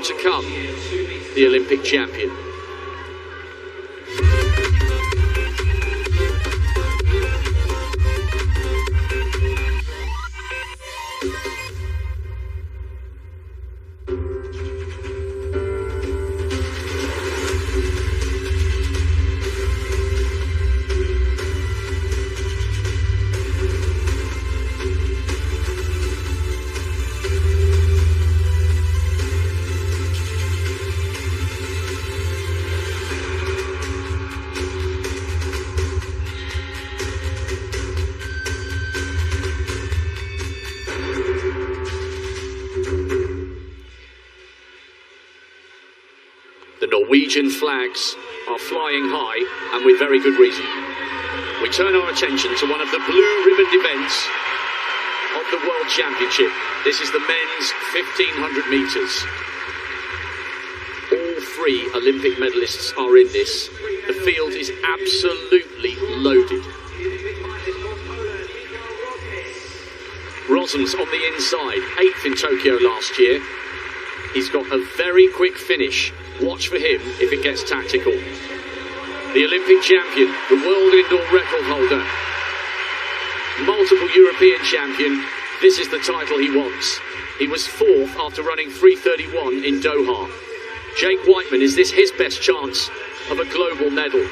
so to come, the Olympic champion. Norwegian flags are flying high, and with very good reason. We turn our attention to one of the blue-ribboned events of the World Championship. This is the men's 1500 metres. All three Olympic medalists are in this. The field is absolutely loaded. Rosens on the inside, 8th in Tokyo last year. He's got a very quick finish. Watch for him if it gets tactical. The Olympic champion, the world indoor record holder, multiple European champion. This is the title he wants. He was 4th after running 3:31 in Doha. Jake Whiteman, is this his best chance of a global medal?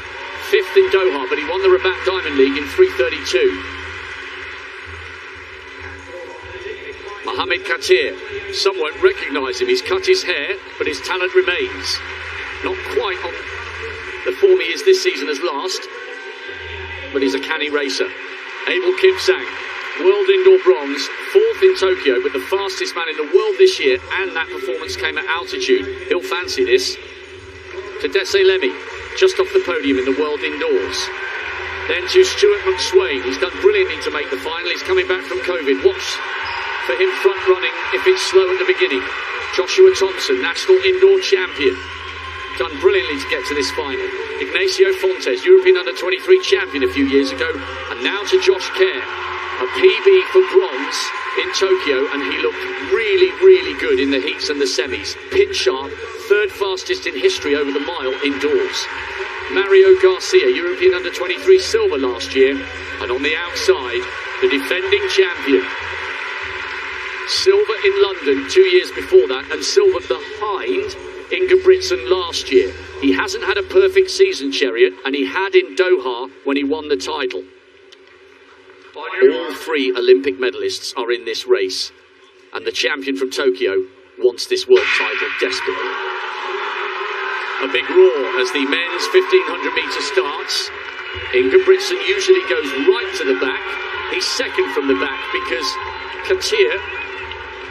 5th in Doha, but he won the Rabat Diamond League in 3:32. Mohamed Katir, some won't recognise him. He's cut his hair, but his talent remains. Not quite on the form he is this season as last, but he's a canny racer. Abel Kipsang, world indoor bronze, 4th in Tokyo, but the fastest man in the world this year, and that performance came at altitude. He'll fancy this. Tadesse Lemmy, just off the podium in the world indoors. Then to Stuart McSwain, he's done brilliantly to make the final. He's coming back from COVID. Watch for him front running if it's slow at the beginning. Joshua Thompson, national indoor champion, done brilliantly to get to this final. Ignacio Fontes, European under-23 champion a few years ago, and now to Josh Kerr, a PB for bronze in Tokyo, and he looked really, really good in the heats and the semis. Pin sharp, 3rd fastest in history over the mile indoors. Mario Garcia, European under-23 silver last year, and on the outside, the defending champion. Silver in London 2 years before that, and silver behind Ingebrigtsen last year. He hasn't had a perfect season, Chariot, and he had in Doha when he won the title. All three Olympic medalists are in this race, and the champion from Tokyo wants this world title desperately. A big roar as the men's 1500 metre starts. Ingebrigtsen usually goes right to the back. He's 2nd from the back because Katir,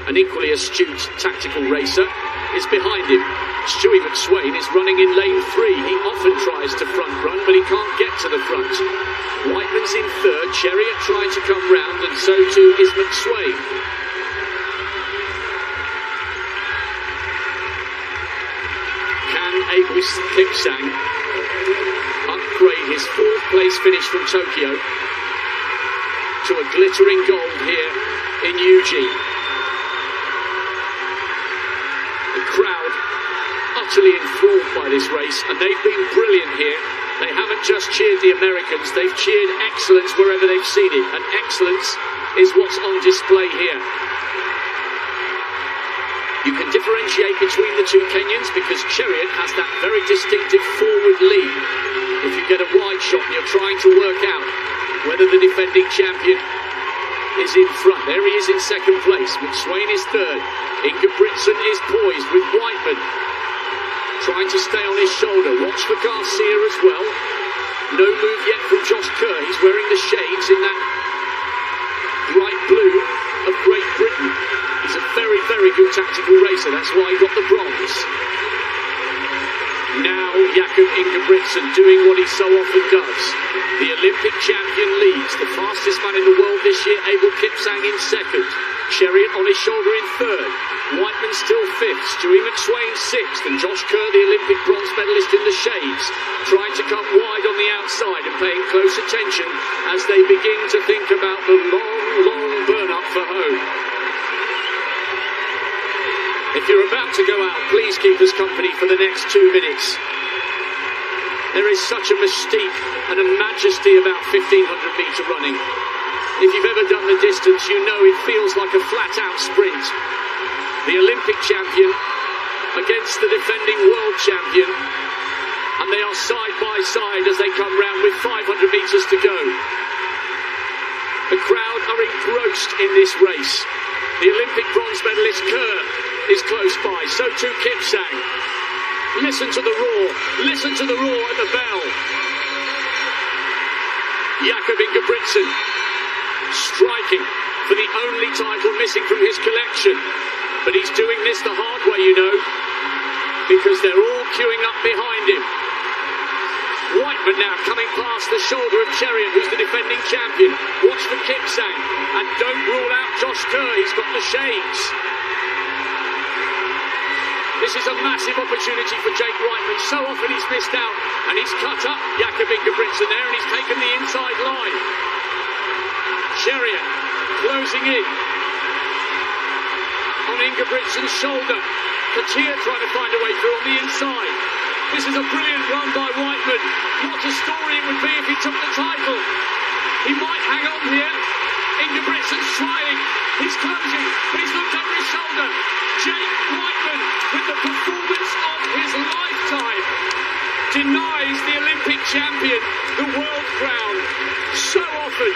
an equally astute tactical racer, is behind him. Stewie McSwain is running in lane 3. He often tries to front run, but he can't get to the front. Whiteman's in 3rd, Chariot trying to come round, and so too is McSwain. Can Abel Kipsang upgrade his 4th place finish from Tokyo to a glittering gold here in Eugene? The crowd utterly enthralled by this race, and they've been brilliant here. They haven't just cheered the Americans, they've cheered excellence wherever they've seen it, and excellence is what's on display here. You can differentiate between the two Kenyans because Chariot has that very distinctive forward lead. If you get a wide shot and you're trying to work out whether the defending champion is in front. There he is in 2nd place. McSwain is 3rd. Ingebrigtsen is poised with Whiteman trying to stay on his shoulder. Watch for Garcia as well. No move yet from Josh Kerr. He's wearing the shades in that bright blue of Great Britain. He's a very, very good tactical racer. That's why he got the bronze. Now Jakob Ingebrigtsen doing what he so often does. The Olympic champion leads. The fastest man in the world this year, Abel Kipsang in 2nd. Chariot on his shoulder in 3rd. Whiteman still 5th. Stewie McSwain 6th. And Josh Kerr, the Olympic bronze medalist in the shades, trying to come wide on the outside and paying close attention as they begin to think about the long, long burn-up for home. If you're about to go out, please keep us company for the next 2 minutes. There is such a mystique and a majesty about 1500-metre running. If you've ever done the distance, you know it feels like a flat-out sprint. The Olympic champion against the defending world champion, and they are side by side as they come round with 500 metres to go. The crowd are engrossed in this race. The Olympic bronze medalist Kerr is close by, so too Kipsang. Listen to the roar, listen to the roar at the bell. Jakob Ingebrigtsen striking for the only title missing from his collection. But he's doing this the hard way, you know, because they're all queuing up behind him. Whiteman now coming past the shoulder of Chariot, who's the defending champion. Watch for Kipsang, and don't rule out Josh Kerr, he's got the shades. This is a massive opportunity for Jake Whiteman. So often he's missed out, and he's cut up Jakob Ingebrigtsen there, and he's taken the inside line. Chariot closing in on Ingebrigtsen's shoulder. Katia trying to find a way through on the inside. This is a brilliant run by Whiteman. What a story it would be if he took the title. He might hang on here. Ingebrigtsen's trying. He's closing, but he's looked over his shoulder. Jake Whiteman, with the performance of his lifetime, denies the Olympic champion the world crown. So often,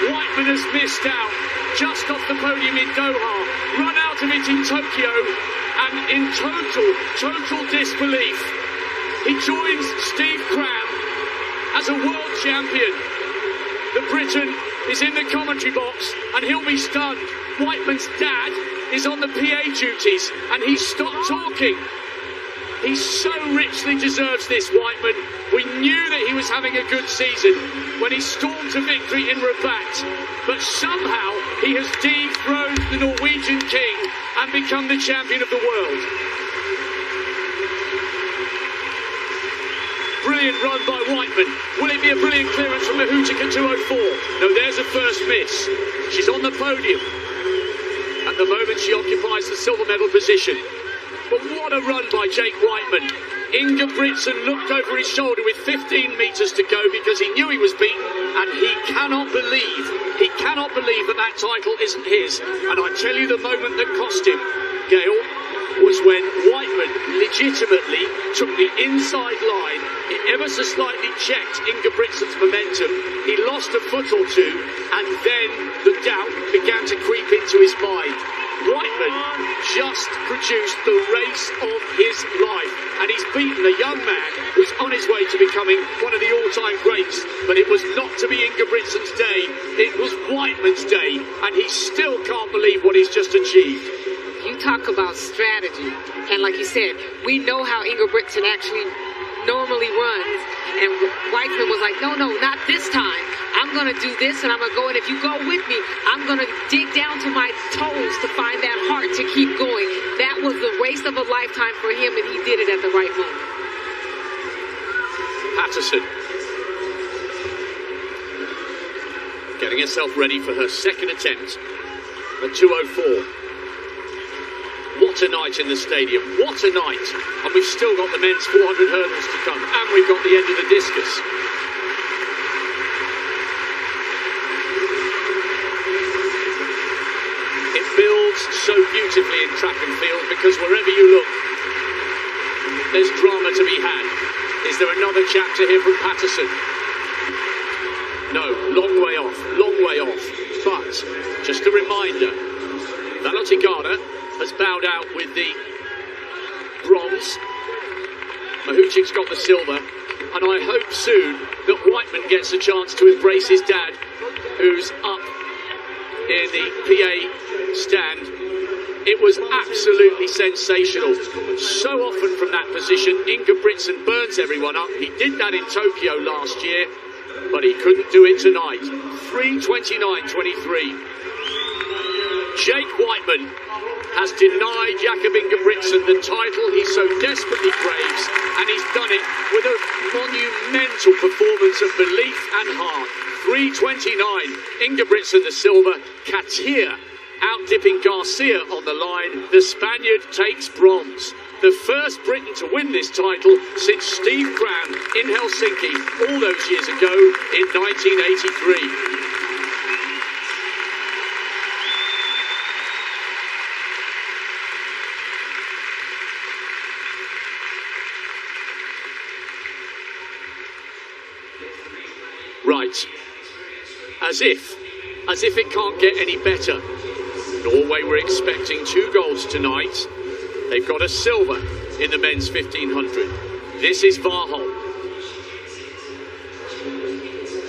Whiteman has missed out. Just off the podium in Doha, run out of it in Tokyo, and in total disbelief, he joins Steve Cram as a world champion. The Briton is in the commentary box, and he'll be stunned. Whiteman's dad is on the PA duties, and he's stopped talking. He so richly deserves this, Whiteman. We knew that he was having a good season when he stormed to victory in Rabat, but somehow he has dethroned the Norwegian king and become the champion of the world. Brilliant run by Whiteman. Will it be a brilliant clearance from Mahutic at 2:04? No, there's a first miss. She's on the podium. At the moment, she occupies the silver medal position. But what a run by Jake Whiteman. Ingebrigtsen looked over his shoulder with 15 metres to go because he knew he was beaten, and he cannot believe that that title isn't his. And I tell you, the moment that cost him, Gail, was when Whiteman legitimately took the inside line. He ever so slightly checked Ingebrigtsen's momentum. He lost a foot or two, and then the doubt began to creep into his mind. Whiteman just produced the race of his life, and he's beaten a young man who's on his way to becoming one of the all-time greats. But it was not to be Ingebrigtsen's day, it was Whiteman's day, and he still can't believe what he's just achieved. You talk about strategy, and like you said, we know how Ingebrigtsen actually normally runs, and Whiteman was like, no, not this time. I'm going to do this, and I'm going to go, and if you go with me, I'm going to dig down to my toes to find that heart to keep going. That was the race of a lifetime for him, and he did it at the right moment. Patterson getting herself ready for her second attempt at 2:04. What a night in the stadium, what a night. And we've still got the men's 400 hurdles to come, and we've got the end of the discus. It builds so beautifully in track and field because wherever you look, there's drama to be had. Is there another chapter here from Patterson? No, long way off, long way off. But, just a reminder, Valotigana has bowed out with the bronze. Mahutic's got the silver, and I hope soon that Whiteman gets a chance to embrace his dad, who's up in the PA stand. It was absolutely sensational. So often from that position, Ingebrigtsen burns everyone up. He did that in Tokyo last year, but he couldn't do it tonight. 3:29.23. Jake Whiteman has denied Jakob Ingebrigtsen the title he so desperately craves, and he's done it with a monumental performance of belief and heart. 3:29, Ingebrigtsen the silver, Katia Outdipping Garcia on the line, the Spaniard takes bronze. The first Briton to win this title since Steve Cram in Helsinki all those years ago in 1983. Right, as if it can't get any better. Norway were expecting 2 golds tonight. They've got a silver in the men's 1500. This is Warholm.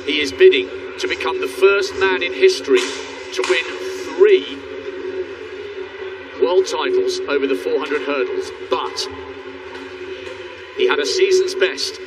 He is bidding to become the first man in history to win 3 world titles over the 400 hurdles. But he had a season's best